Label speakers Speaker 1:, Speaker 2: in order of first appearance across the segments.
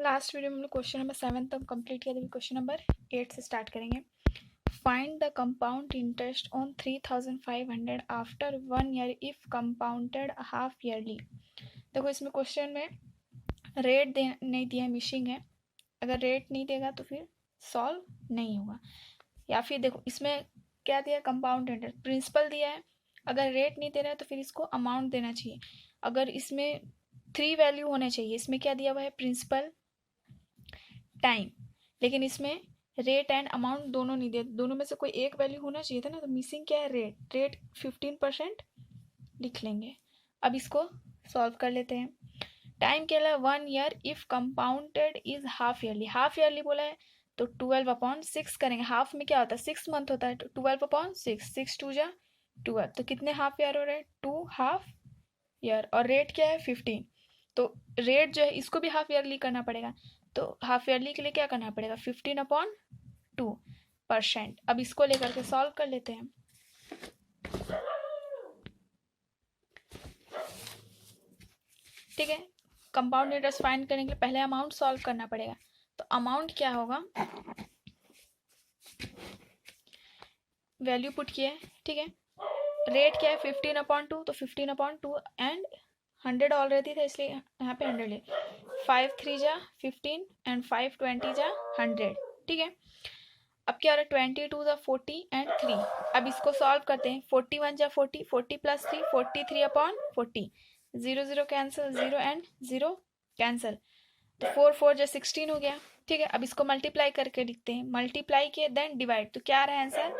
Speaker 1: Last video में हम लोग क्वेश्चन नंबर 7 तक कंप्लीट किया था। क्वेश्चन नंबर 8 से स्टार्ट करेंगे। Find the compound interest on 3500 after 1 year if compounded half yearly. देखो इसमें क्वेश्चन में रेट नहीं दिया है, मिसिंग है। अगर रेट नहीं देगा तो फिर सॉल्व नहीं होगा। या फिर देखो इसमें क्या दिया है, कंपाउंड इंटरेस्ट प्रिंसिपल दिया है। अगर रेट नहीं दे रहा है तो फिर इसको अमाउंट देना चाहिए। अगर इसमें 3 वैल्यू होने चाहिए, इसमें क्या दिया हुआ है, प्रिंसिपल, टाइम, लेकिन इसमें रेट एंड अमाउंट दोनों नहीं दिए। दोनों में से कोई एक वैल्यू होना चाहिए था ना, तो मिसिंग क्या है, रेट। रेट 15% लिख लेंगे। अब इसको सॉल्व कर लेते हैं। टाइम क्या है, 1 year if compounded is half yearly. Half yearly बोला है तो 12/6 करेंगे। हाफ में क्या होता है, 6 मंथ होता है, तो 12/6, 6 2 जा 12, तो कितने हाफ ईयर हो रहे हैं, 2 हाफ ईयर। और रेट क्या है, 15। तो रेट जो है इसको भी हाफ ईयरली करना पड़ेगा, तो हाफ ईयरली के लिए क्या करना पड़ेगा, 15/2%। अब इसको लेकर के सॉल्व कर लेते हैं। ठीक है, कंपाउंड इंटरेस्ट फाइंड करने के लिए पहले अमाउंट सॉल्व करना पड़ेगा। तो अमाउंट क्या होगा, वैल्यू पुट किया है। ठीक है, रेट क्या है, 15/2, तो 15/2 एंड 100 ऑलरेडी था इसलिए यहाँ पे 100 ले। 5 3 जा 15 एंड 5 20 जा 100। ठीक है, अब क्या हो रहा है, 22 जा 40 एंड 3। अब इसको सॉल्व करते हैं। 41 जा 40, 40 प्लस 3 43/40, 0 0 कैंसिल, 0 एंड 0 कैंसिल, तो 4 4 जा 16 हो गया। ठीक है, अब इसको मल्टीप्लाई करके लिखते हैं। मल्टीप्लाई किए देन डिवाइड, तो क्या आ रहा है आंसर,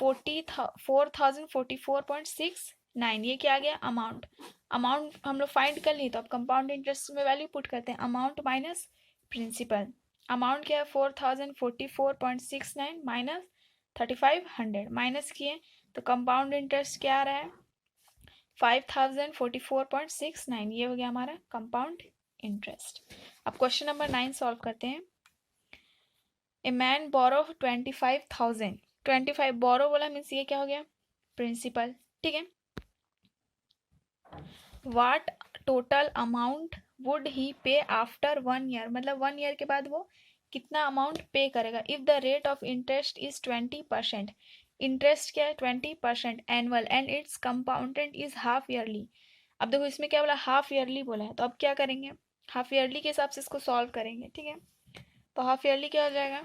Speaker 1: 4044.69। ये क्या आ गया, अमाउंट। अमाउंट हम लोग फाइंड कर लिए, तो अब कंपाउंड इंटरेस्ट में वैल्यू पुट करते हैं, अमाउंट माइनस प्रिंसिपल। अमाउंट क्या है, 4044.69 माइनस 3500, माइनस किए तो कंपाउंड इंटरेस्ट क्या आ रहा है, 5044.69। ये हो गया हमारा कंपाउंड इंटरेस्ट। अब क्वेश्चन नंबर 9 सॉल्व करते हैं। ए मैन बोरो 25,000। 25 बोरो बोला मीन्स ये क्या हो गया, प्रिंसिपल। ठीक है, what total amount would he पे आफ्टर 1 ईयर, मतलब 1 ईयर के बाद वो कितना अमाउंट पे करेगा। If the rate of interest is 20%, interest क्या है 20% annual and it's compounded is half yearly. अब देखो इसमें क्या बोला, हाफ ईयरली बोला है, तो अब क्या करेंगे, हाफ ईयरली के हिसाब से इसको सॉल्व करेंगे। ठीक है, तो हाफ ईयरली क्या हो जाएगा,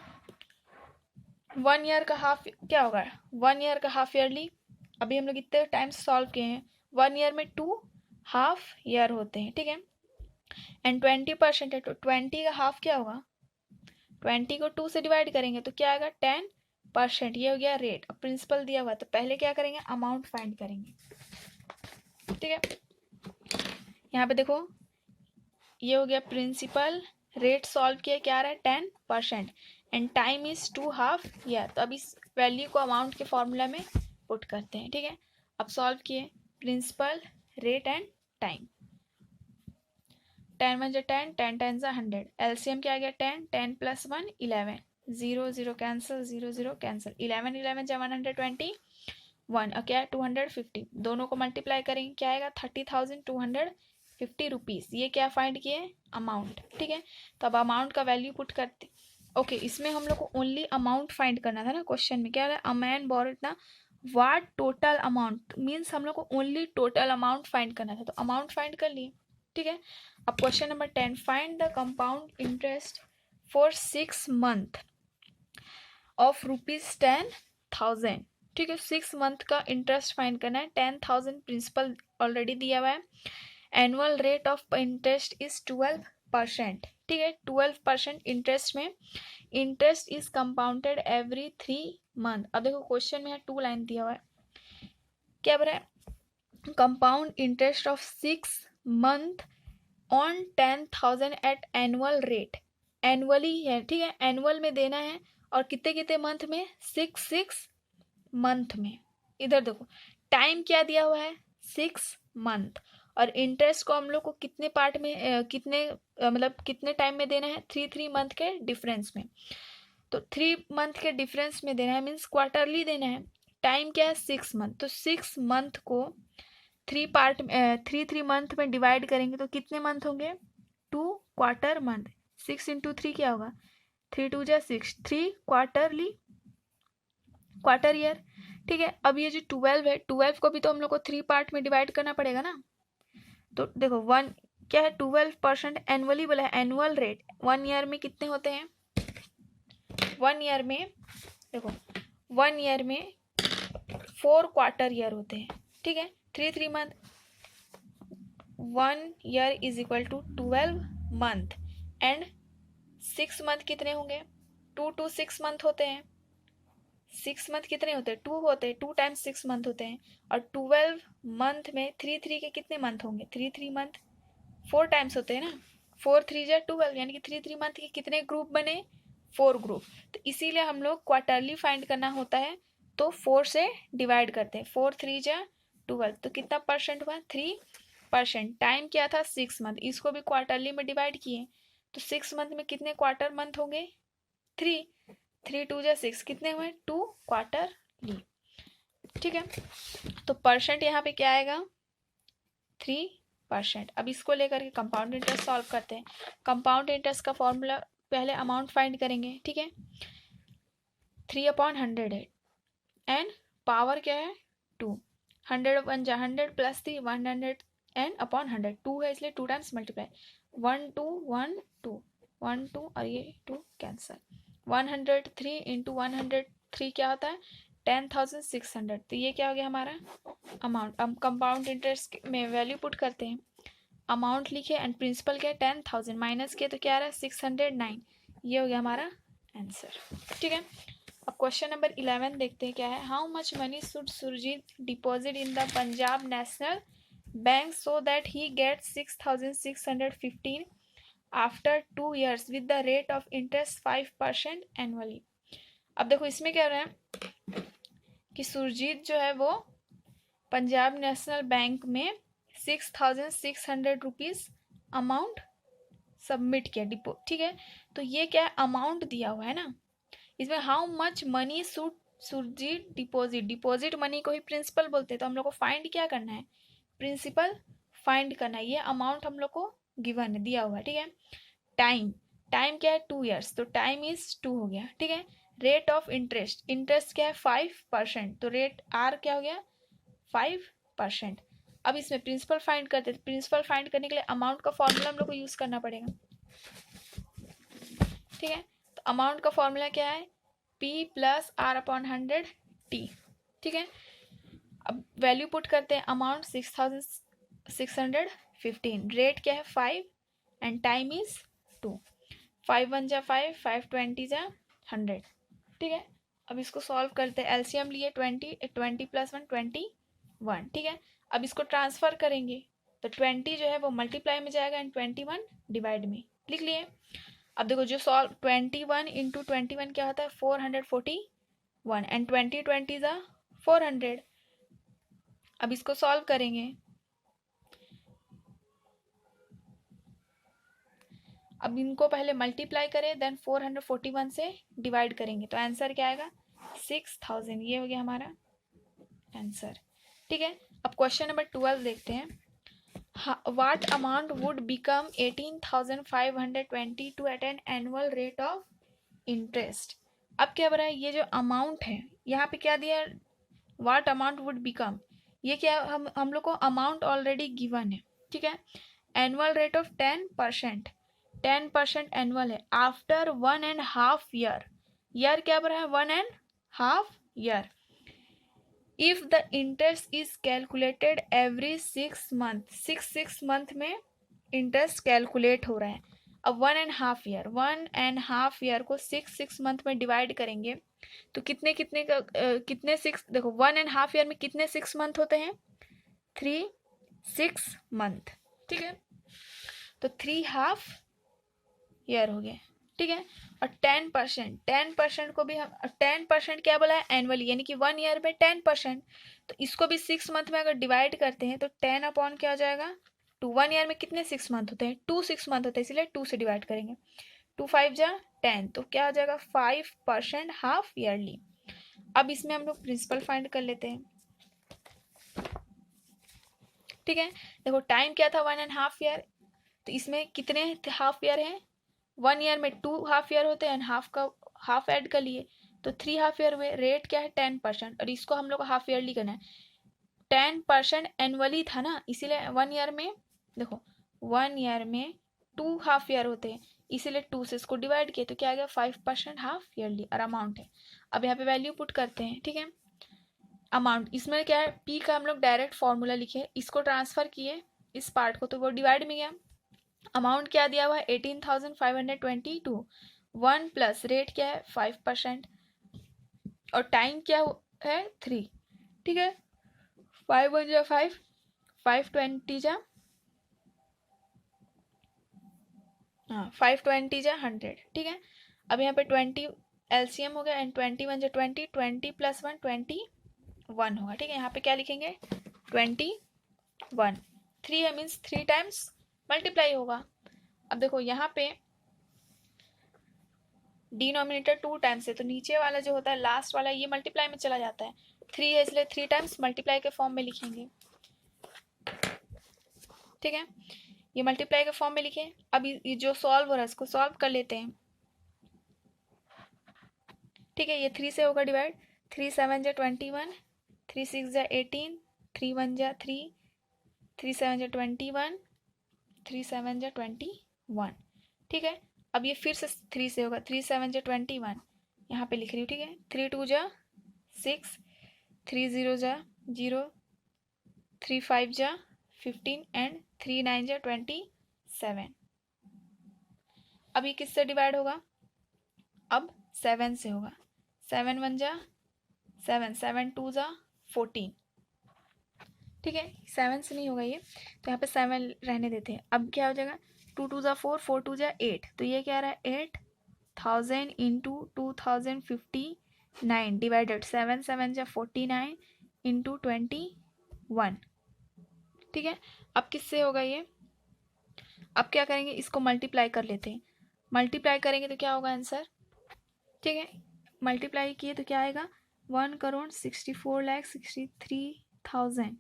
Speaker 1: 1 ईयर का हाफ क्या होगा, 1 ईयर का हाफ ईयरली। अभी हम लोग इतने टाइम सॉल्व किए हैं, 1 ईयर में 2 हाफ ईयर होते हैं। ठीक है, एंड 20% है, तो 20 का हाफ क्या होगा, 20 को 2 से डिवाइड करेंगे तो क्या आएगा, 10%। ये हो गया रेट। अब प्रिंसिपल दिया हुआ तो पहले क्या करेंगे, अमाउंट फाइंड करेंगे। ठीक है, यहाँ पे देखो ये हो गया प्रिंसिपल, रेट सॉल्व किया, क्या आ रहा है 10% and time is 2 half year. तो अब इस वैल्यू को अमाउंट के फॉर्मूला में पुट करते हैं। ठीक है, अब सॉल्व किए, प्रिंसिपल, रेट एंड टाइम। 10 1 जा 10, 10 10 जा 100, एलसीएम क्या आ गया 10, 10 प्लस 1 11, 0 0 कैंसिल, 0 0 कैंसिल, 11 11 जा 121 और क्या है 250। दोनों को मल्टीप्लाई करेंगे क्या आएगा, 30,250 रुपीज़। ये क्या फाइंड किए, अमाउंट। ठीक है, तो अब अमाउंट का वैल्यू पुट करते। ओके, इसमें हम लोग को ओनली अमाउंट फाइंड करना था ना, क्वेश्चन में क्या है, अ मैन बोरो इतना, व्हाट टोटल अमाउंट मीन्स हम लोग को ओनली टोटल अमाउंट फाइंड करना था, तो अमाउंट फाइंड कर लिए। ठीक है, अब question number 10, find the compound interest for 6 month of ₹10,000। ठीक है, 6 मंथ का इंटरेस्ट फाइंड करना है, 10,000 प्रिंसिपल ऑलरेडी दिया हुआ है, annual rate of interest is 12%। ठीक है, 12% इंटरेस्ट में interest is compounded every 3 month. अब देखो क्वेश्चन में है 2 लाइन दिया हुआ है, क्या बोल रहा है, compound interest of 6 month on 10,000 at annual rate. Annually है, ठीक है, एनुअल में देना है और कितने कितने मंथ में, 6 मंथ में। इधर देखो टाइम क्या दिया हुआ है, 6 मंथ, और इंटरेस्ट को हम लोग को कितने पार्ट में कितने मतलब कितने टाइम में देना है, 3 मंथ के डिफरेंस में। तो 3 मंथ के डिफरेंस में देना है मीन्स क्वार्टरली देना है। टाइम क्या है, 6 मंथ, तो 6 मंथ को 3 पार्ट 3 मंथ में डिवाइड करेंगे तो कितने मंथ होंगे, 2 क्वार्टर मंथ। 6 इंटू 3 क्या होगा, 3 2 जा 6, 3 क्वार्टर ईयर। ठीक है, अब ये जो 12 है, 12 को भी तो हम लोग को 3 पार्ट में डिवाइड करना पड़ेगा ना। तो देखो 1 क्या है, 12% एनुअली बोला है, एनुअल रेट 1 ईयर में कितने होते हैं, 1 ईयर में देखो 1 ईयर में 4 क्वार्टर ईयर होते हैं। ठीक है, 3 month, 1 year is equal to 12 month and 6 month कितने होंगे, 2 to 6 मंथ होते हैं। 6 मंथ कितने होते हैं, 2 होते हैं, 2 टाइम्स 6 मंथ होते हैं। और 12 मंथ में 3 के कितने मंथ होंगे, 3 मंथ 4 टाइम्स होते हैं ना, 4 3 जा 12, यानी कि 3 मंथ के कितने ग्रुप बने, 4 ग्रुप। तो इसीलिए हम लोग क्वार्टरली फाइंड करना होता है तो 4 से डिवाइड करते हैं, 4 3 जा 12, तो कितना परसेंट हुआ, 3%। टाइम क्या था, 6 मंथ, इसको भी क्वार्टरली में डिवाइड किए तो 6 मंथ में कितने क्वार्टर मंथ होंगे, 3, 3 2 जा 6, कितने हुए, 2 क्वार्टरली। ठीक है, तो परसेंट यहाँ पे क्या आएगा, 3%। अब इसको लेकर के कंपाउंड इंटरेस्ट सॉल्व करते हैं। कंपाउंड इंटरेस्ट का फॉर्मूला, पहले अमाउंट फाइंड करेंगे। ठीक है, 3/100 है एंड पावर क्या है, 2, 100 1 जा 100 प्लस 3 100 एंड अपॉन 100, 2 है इसलिए 2 टाइम्स मल्टीप्लाई, 1 2 1 2 1 2 और ये 2 कैंसल, 103 इंटू 103 क्या होता है, 10,600। तो ये क्या हो गया हमारा अमाउंट। अब कंपाउंड इंटरेस्ट में वैल्यू पुट करते हैं, अमाउंट लिखे एंड प्रिंसिपल क्या है 10,000, माइनस किया तो क्या आ रहा है 609, ये हो गया हमारा आंसर। ठीक है, अब क्वेश्चन नंबर 11 देखते हैं क्या है। How much money should Surjit deposit in the Punjab National Bank so that he get 6,615 after 2 years with the rate of interest 5% annually. अब देखो इसमें क्या हो रहा है कि सुरजीत जो है वो पंजाब नेशनल बैंक में 6,600 रुपीज़ अमाउंट सबमिट किया डिपो। ठीक है, तो ये क्या है, अमाउंट दिया हुआ है ना, इसमें how much money should Surjit deposit, deposit money को ही प्रिंसिपल बोलते हैं, तो हम लोग को फाइंड क्या करना है, प्रिंसिपल फाइंड करना है। ये अमाउंट हम लोग को गिवन है, दिया हुआ है। ठीक है, टाइम, टाइम क्या है 2 years, तो टाइम इज 2 हो गया। ठीक है, रेट ऑफ इंटरेस्ट, इंटरेस्ट क्या है 5%, तो रेट आर क्या हो गया 5%। अब इसमें प्रिंसिपल फाइंड करते हैं, प्रिंसिपल फाइंड करने के लिए अमाउंट का फॉर्मूला हम लोग को यूज करना पड़ेगा। ठीक है, तो अमाउंट का फॉर्मूला क्या है, P plus R upon 100 T। ठीक है, अब वैल्यू पुट करते हैं, अमाउंट 6,615, रेट क्या है 5 एंड टाइम इज 2, 5 1 जा 5, 5 20 जा 100। ठीक है, अब इसको सॉल्व करते हैं, एलसीएम लिए 20, 20 प्लस 1 21। ठीक है, अब इसको ट्रांसफर करेंगे तो 20 जो है वो मल्टीप्लाई में जाएगा एंड 21 डिवाइड में, लिख लिए। अब देखो जो सॉल्व 21 इंटू 21 क्या होता है 441 एंड 20 20 जा 400। अब इसको सॉल्व करेंगे, अब इनको पहले मल्टीप्लाई करें देन 441 से डिवाइड करेंगे तो आंसर क्या आएगा 6,000, ये हो गया हमारा आंसर। ठीक है, अब क्वेश्चन नंबर 12 देखते हैं। What amount would become 18,520 to at an annual rate of interest? अब क्या बोला है, ये जो अमाउंट है यहाँ पे क्या दिया है, व्हाट अमाउंट वुड बिकम, ये क्या हम लोग को अमाउंट ऑलरेडी गिवन है। ठीक है, एनुअल रेट ऑफ 10%, 10% एनुअल है आफ्टर 1.5 year, ईयर क्या बोला है 1.5 year। If the interest is calculated every 6 month, 6 month में इंटरेस्ट कैलकुलेट हो रहा है। अब 1.5 year, 1.5 year को 6 month में डिवाइड करेंगे तो कितने कितने का कितने 6, देखो 1.5 year में कितने 6 month होते हैं 3 6 month। ठीक है, तो 3 half year हो गया। ठीक है, और 10% को भी हम 10% क्या बोला है एनुअली, यानी कि 1 year में 10%, तो इसको भी 6 month में अगर डिवाइड करते हैं तो 10 अपॉन क्या हो जाएगा 2, 1 year में कितने 6 month होते हैं 2 6 month होते हैं, इसलिए 2 से डिवाइड करेंगे, 2 5 जा 10, तो क्या हो जाएगा 5% हाफ ईयरली। अब इसमें हम लोग प्रिंसिपल फाइंड कर लेते हैं। ठीक है, देखो टाइम क्या था 1.5 year, तो इसमें कितने हाफ ईयर हैं 1 ईयर में 2 हाफ ईयर होते हैं, हाफ ऐड कर लिए तो 3 हाफ ईयर हुए। रेट क्या है 10%, और इसको हम लोग को हाफ ईयरली करना है। 10% एनुअली था ना, इसीलिए 1 ईयर में देखो 1 ईयर में 2 हाफ ईयर होते हैं, इसीलिए 2 से इसको डिवाइड किए तो क्या आ गया 5% हाफ ईयरली, और अमाउंट है। अब यहाँ पे वैल्यू पुट करते हैं, ठीक है। अमाउंट इसमें क्या है, पी का हम लोग डायरेक्ट फॉर्मूला लिखे, इसको ट्रांसफर किए इस पार्ट को तो वो डिवाइड में गया। अमाउंट क्या दिया हुआ है 18,522। 1 प्लस रेट क्या है 5%, और टाइम क्या है 3, ठीक है। 5 1 जा 5, 520 जा 520 जा 100, ठीक है। अब यहाँ पे 20 एलसीएम हो गया, एंड 21 जा 20, 20 प्लस 1 21 होगा, ठीक है। यहाँ पे क्या लिखेंगे 21, 3 है मीन्स 3 टाइम्स मल्टीप्लाई होगा। अब देखो यहाँ पे डिनोमिनेटर 2 टाइम्स है, तो नीचे वाला जो होता है लास्ट वाला ये मल्टीप्लाई में चला जाता है। 3 है इसलिए 3 टाइम्स मल्टीप्लाई के फॉर्म में लिखेंगे, ठीक है। ये मल्टीप्लाई के फॉर्म में लिखे। अब ये जो सॉल्व हो रहा है इसको सॉल्व कर लेते हैं, ठीक है। ये 3 से होगा डिवाइड, 3 7 जा 21, 3 6 जा 18, 3 1 जा 3, 3 7 जा 21, 3 7 जा 21, ठीक है। अब ये फिर से 3 से होगा, 3 7 जा 21 यहाँ पे लिख रही हूँ, ठीक है। 3 2 जा 6, 3 0 जा 0, 3 5 जा 15, एंड 3 9 जा 27। अब ये किससे डिवाइड होगा, अब 7 से होगा। 7 1 जा 7, 7 2 जा 14, ठीक है। 7 से नहीं होगा ये, तो यहाँ पे 7 रहने देते हैं। अब क्या हो जाएगा 2 2 जा 4, 4 2 जा 8, तो ये क्या रहा है 8,000 इंटू 2059 डिवाइडेड 7 7 जा 49 इंटू 21, ठीक है। अब किससे होगा ये, अब क्या करेंगे इसको मल्टीप्लाई कर लेते हैं। मल्टीप्लाई करेंगे तो क्या होगा आंसर, ठीक है। मल्टीप्लाई किए तो क्या आएगा 1,64,63,000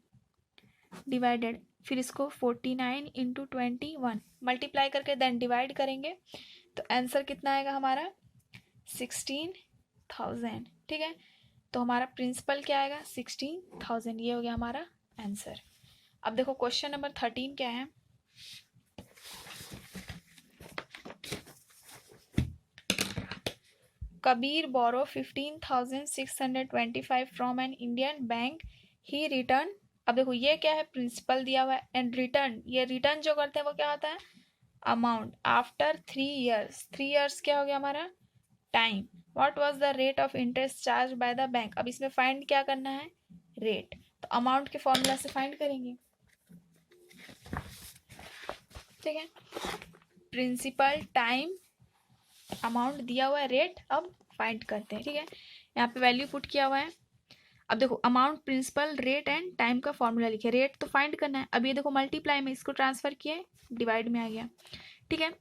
Speaker 1: डिवाइडेड, फिर इसको 49 इंटू 21 मल्टीप्लाई करके देन डिवाइड करेंगे, तो आंसर कितना आएगा हमारा 16,000, ठीक है। तो हमारा प्रिंसिपल क्या आएगा 16,000, ये हो गया हमारा आंसर। अब देखो क्वेश्चन नंबर 13 क्या है। Kabir borrow 15,625 from an Indian bank. He return. अब देखो ये क्या है प्रिंसिपल दिया हुआ है, एंड रिटर्न, ये रिटर्न जो करते हैं वो क्या होता है अमाउंट। आफ्टर 3 ईयर्स, 3 ईयर्स क्या हो गया हमारा time. What was the rate of interest charge by the bank. अब इसमें फाइंड क्या करना है रेट, तो अमाउंट के फॉर्मूला से फाइंड करेंगे, ठीक है। प्रिंसिपल टाइम अमाउंट दिया हुआ है, रेट अब फाइंड करते हैं, ठीक है। यहाँ पे वैल्यू पुट किया हुआ है। अब देखो amount principal rate and time का फॉर्मूला लिखे, रेट तो फाइंड करना है। अब ये देखो मल्टीप्लाई में इसको ट्रांसफर किए डिवाइड में आ गया, ठीक है।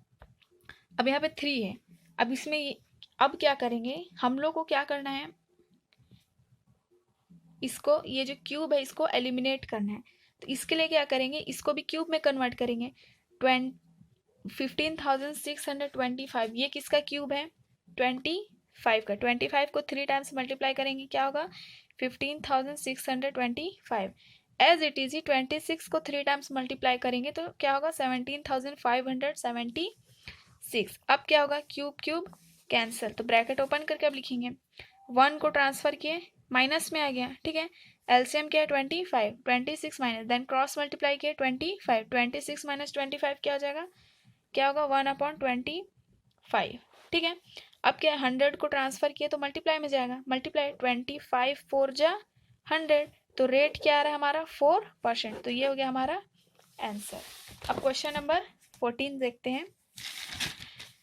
Speaker 1: अब यहाँ पे 3 है, अब इसमें अब क्या करेंगे हम लोग को, क्या करना है इसको, ये जो क्यूब है इसको एलिमिनेट करना है। तो इसके लिए क्या करेंगे इसको भी क्यूब में कन्वर्ट करेंगे। 15,625 ये किसका क्यूब है 25 का। 25 को 3 टाइम्स मल्टीप्लाई करेंगे क्या होगा 15,625। एज इट इज ही 26 को 3 टाइम्स मल्टीप्लाई करेंगे तो क्या होगा 17,576। अब क्या होगा क्यूब क्यूब कैंसिल, तो ब्रैकेट ओपन करके अब लिखेंगे 1 को ट्रांसफर किए माइनस में आ गया, ठीक है। एलसीएम क्या है 25, 26 माइनस, देन क्रॉस मल्टीप्लाई किए 25, 26 माइनस 25 क्या हो जाएगा, क्या होगा 1/25, ठीक है। अब क्या 100 को ट्रांसफर किए तो मल्टीप्लाई में जाएगा, मल्टीप्लाई 25 4 जा 100, तो रेट क्या आ रहा है हमारा 4%, तो ये हो गया हमारा आंसर। अब क्वेश्चन नंबर 14 देखते हैं।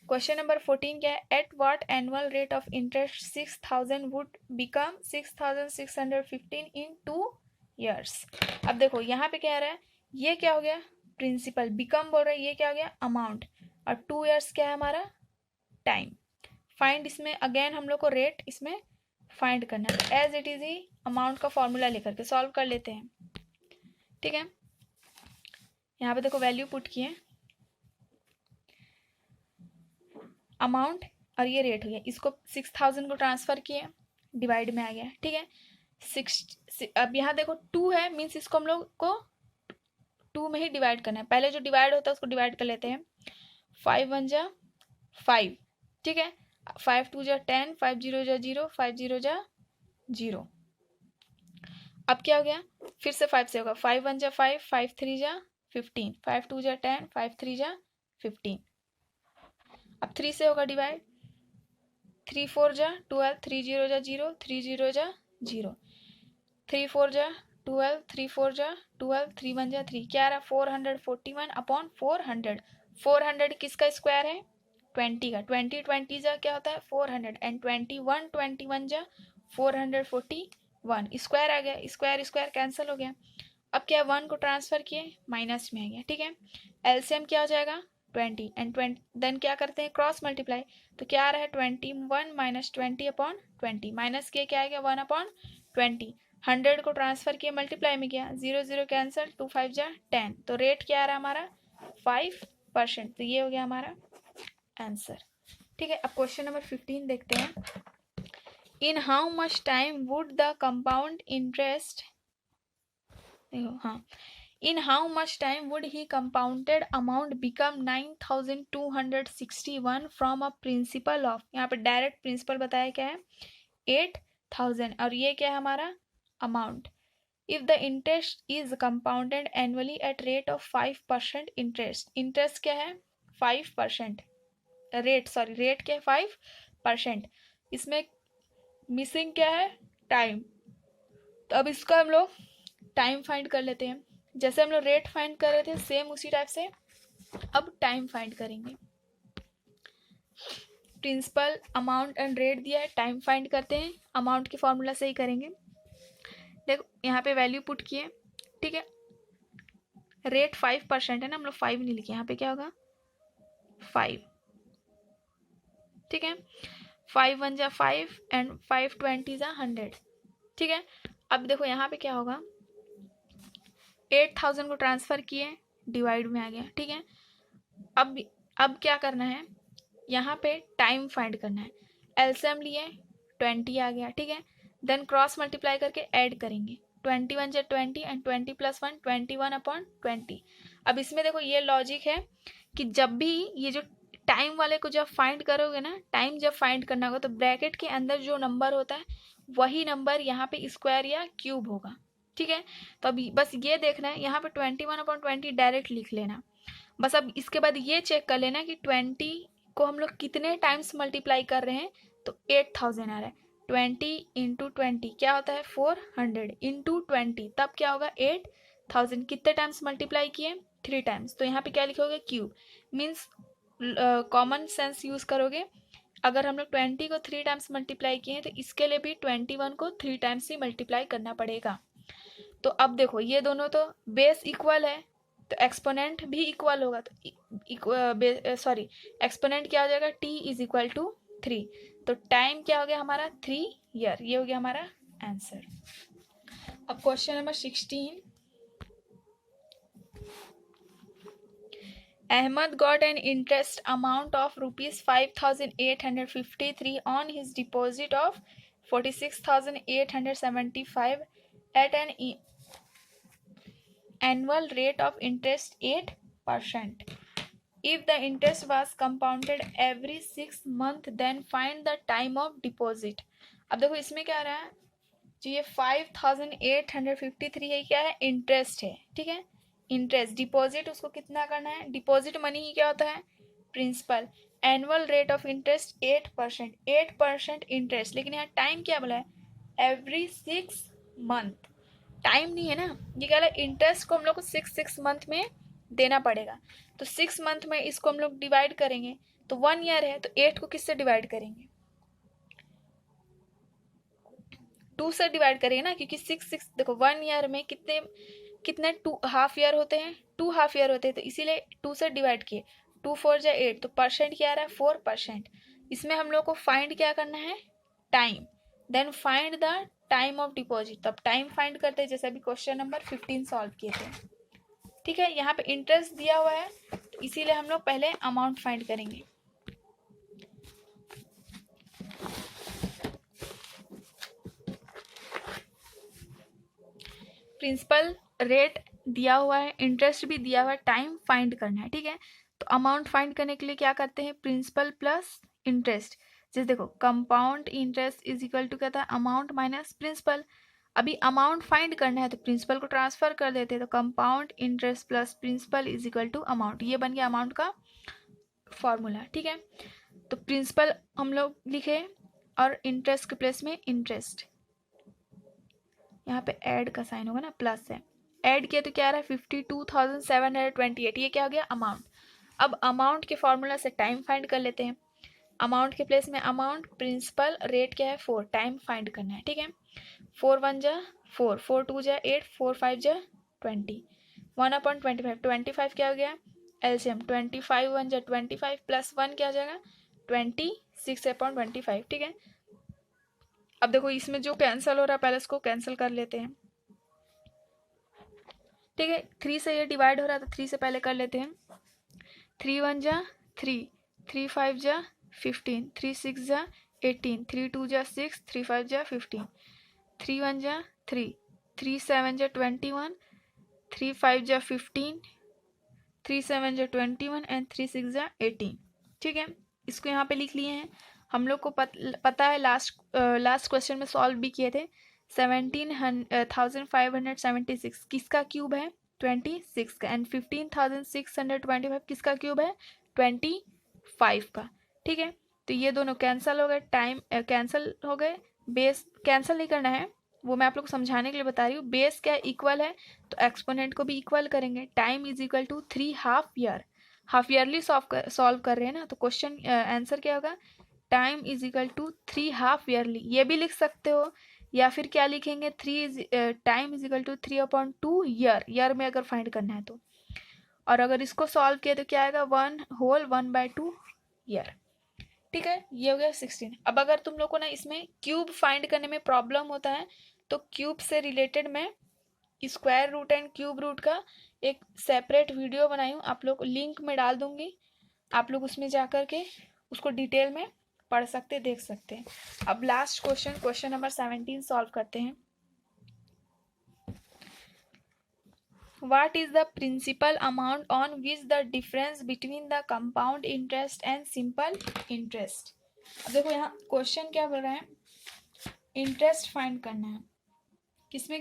Speaker 1: क्वेश्चन नंबर 14 क्या है, at what annual rate of interest 6,000 would become 6,615 in 2 years. अब देखो यहाँ पे क्या आ रहा है, ये क्या हो गया प्रिंसिपल, बिकम बोल रहा है, ये क्या हो गया अमाउंट, और 2 ईयर्स क्या है हमारा टाइम। फाइंड इसमें अगेन हम लोग को रेट इसमें फाइंड करना है। एज इट इज ही अमाउंट का फॉर्मूला लेकर के सॉल्व कर लेते हैं, ठीक है। यहाँ पे देखो वैल्यू पुट किए अमाउंट और ये रेट हो गया, इसको 6000 को ट्रांसफ़र किए, डिवाइड में आ गया, ठीक है। अब यहाँ देखो 2 है, मीन्स इसको हम लोग को 2 में ही डिवाइड करना है, पहले जो डिवाइड होता है उसको डिवाइड कर लेते हैं। 5 1 जा 5, ठीक है। 5 2 जा 10, 5 0 जा 0, 5 0 जा 0। अब क्या हो गया, फिर से 5 से होगा, 5 1 जा 5, 5 3 जा 15, 5 2 जा 10, 5 3 जा 15। अब 3 से होगा डिवाइड, 3 4 जा 12, 3 0 जा 0, 3 0 जा 0, 3 4 जा 12, 3 4 जा 12, 3 1 जा 3, क्या आ रहा, 441 अपॉन 400। 400 किसका स्क्वायर है, 20 का, 20 20 जा क्या होता है 400, एंड 21 21 जा 441, स्क्वायर आ गया, स्क्वायर स्क्वायर कैंसिल हो गया। अब क्या, 1 को ट्रांसफर किए, माइनस में आ गया, ठीक है। एलसीएम क्या हो जाएगा 20, एंड 20 देन क्या करते हैं क्रॉस मल्टीप्लाई, तो क्या आ रहा है 21 माइनस 20 अपॉन 20, माइनस किए क्या आ गया 1 अपॉन 20। 100 को ट्रांसफर किए, मल्टीप्लाई में किया, 0 0 कैंसिल, 2 5 जा 10, तो रेट क्या आ रहा है हमारा 5%। तो ये हो गया हमारा आंसर, ठीक है। अब क्वेश्चन नंबर 15 देखते हैं। In how much time would the compound interest, देखो हाँ, in how much time would he compounded amount become 9261 from a principle of, यहाँ पे डायरेक्ट प्रिंसिपल बताया क्या है 8000, और ये क्या है हमारा amount. If the interest is compounded annually at rate of 5% interest, interest क्या है 5%, रेट क्या है 5%, इसमें मिसिंग क्या है टाइम, तो अब इसका हम लोग टाइम फाइंड कर लेते हैं। जैसे हम लोग रेट फाइंड कर रहे थे सेम उसी टाइप से अब टाइम फाइंड करेंगे। प्रिंसिपल अमाउंट एंड रेट दिया है, टाइम फाइंड करते हैं, अमाउंट के फॉर्मूला से ही करेंगे। देखो यहाँ पे वैल्यू पुट किए, ठीक है। रेट 5% है ना, हम लोग 5 नहीं लिखे, यहाँ पे क्या होगा 5, ठीक है। 5 1 जा 5 एंड 5 20 जा 100, ठीक है। अब देखो यहाँ पे क्या होगा, 8000 को ट्रांसफर किए, डिवाइड में आ गया, ठीक है। अब क्या करना है, यहाँ पे टाइम फाइंड करना है, एलसीएम लिए 20 आ गया, ठीक है। देन क्रॉस मल्टीप्लाई करके ऐड करेंगे, 21 जा 20 एंड 20 प्लस 1 21 अपॉन 20। अब इसमें देखो ये लॉजिक है कि जब भी ये जो टाइम वाले को जब फाइंड करोगे ना, टाइम जब फाइंड करना होगा तो ब्रैकेट के अंदर जो नंबर होता है वही नंबर यहाँ पे स्क्वायर या क्यूब होगा, ठीक है। तो अभी बस ये देखना है, यहाँ पे 21 अपॉन 20 डायरेक्ट लिख लेना बस। अब इसके बाद ये चेक कर लेना कि 20 को हम लोग कितने टाइम्स मल्टीप्लाई कर रहे हैं, तो 8000 आ रहा है, 20 इंटू 20 क्या होता है 400 इंटू 20, तब क्या होगा 8000, कितने टाइम्स मल्टीप्लाई किए 3 टाइम्स, तो यहाँ पे क्या लिखोगे cube, means common sense use करोगे। अगर हम लोग 20 को 3 टाइम्स मल्टीप्लाई किए हैं तो इसके लिए भी 21 को 3 टाइम्स ही मल्टीप्लाई करना पड़ेगा। तो अब देखो ये दोनों तो बेस इक्वल है तो एक्सपोनेंट भी इक्वल होगा, तो एक्सपोनेंट क्या हो जाएगा t इज इक्वल टू 3, तो टाइम क्या हो गया हमारा 3 ईयर, ये हो गया हमारा आंसर। अब question number 16, Ahmed got an interest amount of rupees 5853 on his deposit of 46,875 at an annual rate of interest 8%. If the interest was compounded every 6 months, then find the time of deposit. अब देखो इसमें क्या आ रहा है, जो ये 5853 है क्या है इंटरेस्ट है, ठीक है। इंटरेस्ट डिपॉजिट उसको कितना करना है, डिपॉजिट मनी ही क्या होता है principal, annual rate of interest 8%, 8% interest, लेकिन यहाँ टाइम क्या बोला है एवरी 6 मंथ, टाइम नहीं है ना, ये क्या है इंटरेस्ट को हम लोग को 6 मंथ में देना पड़ेगा, तो 6 मंथ में इसको हम लोग डिवाइड करेंगे, तो 1 ईयर है तो 8 को किससे डिवाइड करेंगे 2 से डिवाइड करेंगे ना, क्योंकि 6 देखो 1 ईयर में कितने कितने 2 हाफ ईयर होते हैं, 2 हाफ ईयर होते हैं, तो इसीलिए 2 से डिवाइड किए, 2 4 जा 8, तो परसेंट क्या आ रहा है 4%। इसमें हम लोग को फाइंड क्या करना है time, then find the time of deposit, तब टाइम फाइंड करते हैं जैसे अभी क्वेश्चन नंबर 15 सॉल्व किए थे, ठीक है। यहाँ पे इंटरेस्ट दिया हुआ है तो इसीलिए हम लोग पहले अमाउंट फाइंड करेंगे, प्रिंसिपल रेट दिया हुआ है, इंटरेस्ट भी दिया हुआ है, टाइम फाइंड करना है, ठीक है। तो अमाउंट फाइंड करने के लिए क्या करते हैं, प्रिंसिपल प्लस इंटरेस्ट। जैसे देखो compound interest is equal to क्या था, अमाउंट माइनस प्रिंसिपल। अभी अमाउंट फाइंड करना है तो प्रिंसिपल को ट्रांसफर कर देते हैं, तो compound interest plus principal is equal to amount, ये बन गया अमाउंट का फॉर्मूला, ठीक है। तो प्रिंसिपल हम लोग लिखे और इंटरेस्ट के प्लेस में इंटरेस्ट, यहाँ पे ऐड का साइन होगा ना, प्लस है, ऐड किया तो क्या आ रहा है 52,728, ये क्या हो गया अमाउंट। अब अमाउंट के फॉर्मूला से टाइम फाइंड कर लेते हैं, अमाउंट के प्लेस में अमाउंट, प्रिंसिपल, रेट क्या है 4, टाइम फाइंड करना है, ठीक है। 4 1 जा 4, 4 2 जा 8, 4 5 जा 20, 1/25, 25 क्या हो गया एलसीएम, 25 1 जा 25 प्लस 1 क्या हो जाएगा 26/25, ठीक है। अब देखो इसमें जो कैंसिल हो रहा है पहले इसको कैंसिल कर लेते हैं, ठीक है। 3 से ये डिवाइड हो रहा है तो 3 से पहले कर लेते हैं, 3 1 जा 3, 3 5 जा 15, 3 6 जा 18, 3 2 जा 6, 3 5 जा 15, 3 1 जा 3, 3 7 जा 21, 3 5 जा 15, 3 7 जा 21 एंड 3 6 जा 18, ठीक है। इसको यहाँ पे लिख लिए हैं। हम लोग को पता है लास्ट क्वेश्चन में सॉल्व भी किए थे, 17,576 किसका क्यूब है 26 का, एंड 15,625 किसका क्यूब है 25 का, ठीक है। तो ये दोनों कैंसिल हो गए, टाइम कैंसिल हो गए, बेस कैंसिल नहीं करना है, वो मैं आप लोग को समझाने के लिए बता रही हूँ। बेस क्या इक्वल है तो एक्सपोनेंट को भी इक्वल करेंगे, time is equal to 3 half year, half yearly solve कर रहे हैं ना, तो क्वेश्चन आंसर क्या होगा, time is equal to 3 half yearly, ये भी लिख सकते हो, या फिर क्या लिखेंगे time is equal to 3/2 year में अगर फाइंड करना है तो, और अगर इसको सॉल्व किया तो क्या आएगा 1/2 ईयर, ठीक है। ये हो गया 16। अब अगर तुम लोग को ना इसमें क्यूब फाइंड करने में प्रॉब्लम होता है तो क्यूब से रिलेटेड मैं square root and cube root का एक सेपरेट वीडियो बनाई हूँ, आप लोग लिंक में डाल दूंगी, आप लोग उसमें जा कर के उसको डिटेल में पढ़ सकते देख सकते हैं। अब लास्ट क्वेश्चन नंबर 17 सॉल्व करते हैं। What is the principal amount on which the difference between the compound interest and simple interest? अब देखो यहाँ क्वेश्चन क्या बोल रहा है, इंटरेस्ट फाइंड करना है, किसमें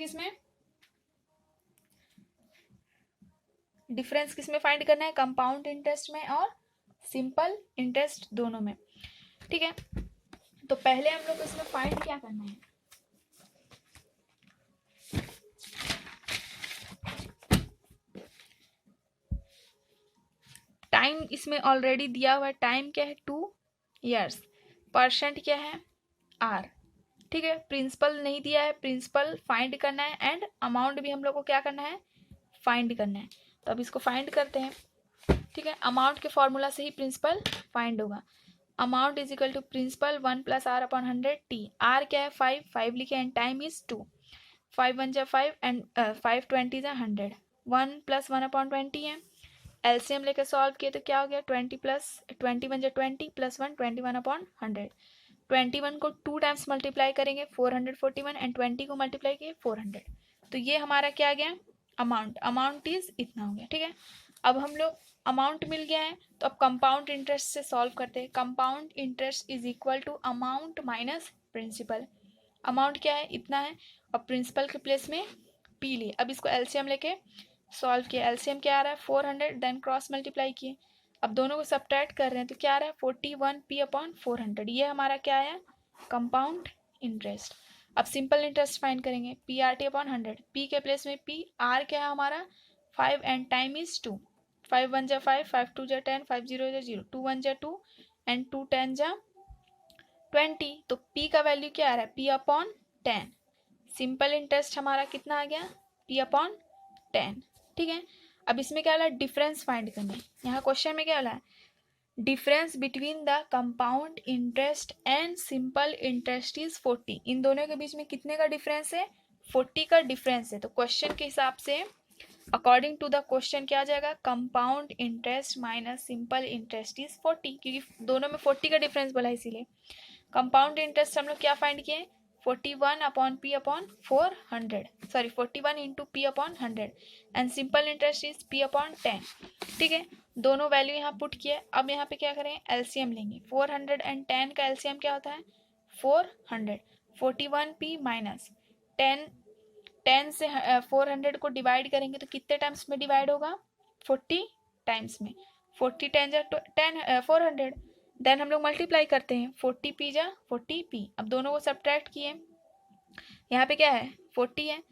Speaker 1: डिफरेंस किसमें फाइंड करना है, कंपाउंड इंटरेस्ट में और सिंपल इंटरेस्ट दोनों में, ठीक है। तो पहले हम लोग इसमें फाइंड क्या करना है, टाइम इसमें ऑलरेडी दिया हुआ है, टाइम क्या है 2 ईयर्स, परसेंट क्या है आर, ठीक है। प्रिंसिपल नहीं दिया है, प्रिंसिपल फाइंड करना है एंड अमाउंट भी हम लोग को क्या करना है फाइंड करना है। तो अब इसको फाइंड करते हैं, ठीक है। अमाउंट के फॉर्मूला से ही प्रिंसिपल फाइंड होगा, amount is equal to principal 1 + r/100 t, r क्या है 5 लिखे एंड टाइम इज 2, 5 1 जा 5 एंड 5 20 जा 100, 1 + 1/20 है, एलसीएम लेकर सॉल्व किए तो क्या हो गया 20 + 20 1 जा 20 + 1 21/100, 21 को 2 टाइम्स मल्टीप्लाई करेंगे 441 एंड 20 को मल्टीप्लाई किए 400, तो ये हमारा क्या आ गया अमाउंट इज इतना हो गया, ठीक है। अब हम लोग अमाउंट मिल गया है तो अब कंपाउंड इंटरेस्ट से सॉल्व करते हैं, compound interest is equal to amount minus principal, amount क्या है इतना है और प्रिंसिपल के प्लेस में पी लिए, अब इसको एलसीएम लेके सॉल्व किया, एलसीएम क्या आ रहा है 400, देन क्रॉस मल्टीप्लाई किए, अब दोनों को सब्ट्रैक्ट कर रहे हैं तो क्या आ रहा है 41p/400, ये हमारा क्या है कंपाउंड इंटरेस्ट। अब सिंपल इंटरेस्ट फाइंड करेंगे PRT/100, पी के प्लेस में पी, आर क्या है हमारा 5 एंड टाइम इज 2, 5 1 जा 5, 5 2 जा 10, 5 0 जा 0, 2 1 जा 2 एंड 2 10 जा 20, तो पी का वैल्यू क्या आ रहा है P/10, सिंपल इंटरेस्ट हमारा कितना आ गया P/10, ठीक है। अब इसमें क्या वाला डिफरेंस फाइंड करना है, यहाँ क्वेश्चन में क्या वाला है difference between the compound interest and simple interest is 40, इन दोनों के बीच में कितने का डिफरेंस है 40 का डिफरेंस है, तो क्वेश्चन के हिसाब से अकॉर्डिंग टू द क्वेश्चन क्या आ जाएगा compound interest minus simple interest is 40, क्योंकि दोनों में 40 का डिफरेंस बोला है इसीलिए। कंपाउंड इंटरेस्ट हम लोग क्या फाइंड किए 41 upon P upon 400, sorry 41 into P upon 100 and simple interest is P upon 10। ठीक है, दोनों वैल्यू यहाँ पुट किए। अब यहाँ पे क्या करें, एलसीएम लेंगे। 410 का एलसीएम क्या होता है 400। 41p माइनस 10 से 400 को डिवाइड करेंगे तो कितने टाइम्स में डिवाइड होगा 40 टाइम्स में। 40 10 जा 10 400, देन हम लोग मल्टीप्लाई करते हैं 40p जा 40p। अब दोनों को सब्ट्रैक्ट किए, यहाँ पे क्या है 40 है।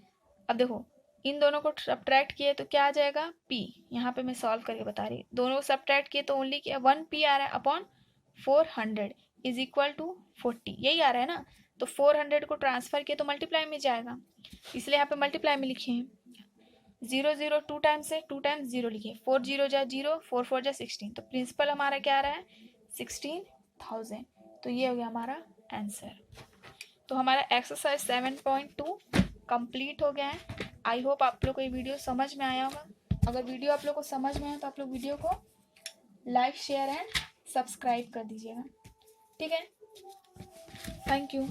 Speaker 1: अब देखो इन दोनों को सब्ट्रैक्ट किए तो क्या आ जाएगा p। यहाँ पे मैं सॉल्व करके बता रही हूँ, दोनों को सब्ट्रैक्ट किए तो ओनली क्या 1p आ रहा है अपॉन 400 इज इक्वल टू 40, यही आ रहा है ना। तो 400 को ट्रांसफर किए तो मल्टीप्लाई में जाएगा, इसलिए यहाँ पे मल्टीप्लाई में लिखे हैं। 0 0 टू टाइम्स है, 2 टाइम्स 0 लिखे, 4 0 जा 0, 4 4 जा 16, तो प्रिंसिपल हमारा क्या आ रहा है 16,000। तो ये हो गया हमारा आंसर। तो हमारा एक्सरसाइज 7.2 कंप्लीट हो गया है। आई होप आप लोग को ये वीडियो समझ में आया होगा। अगर वीडियो आप लोग को समझ में आया तो आप लोग वीडियो को लाइक शेयर एंड सब्सक्राइब कर दीजिएगा। ठीक है, थैंक यू।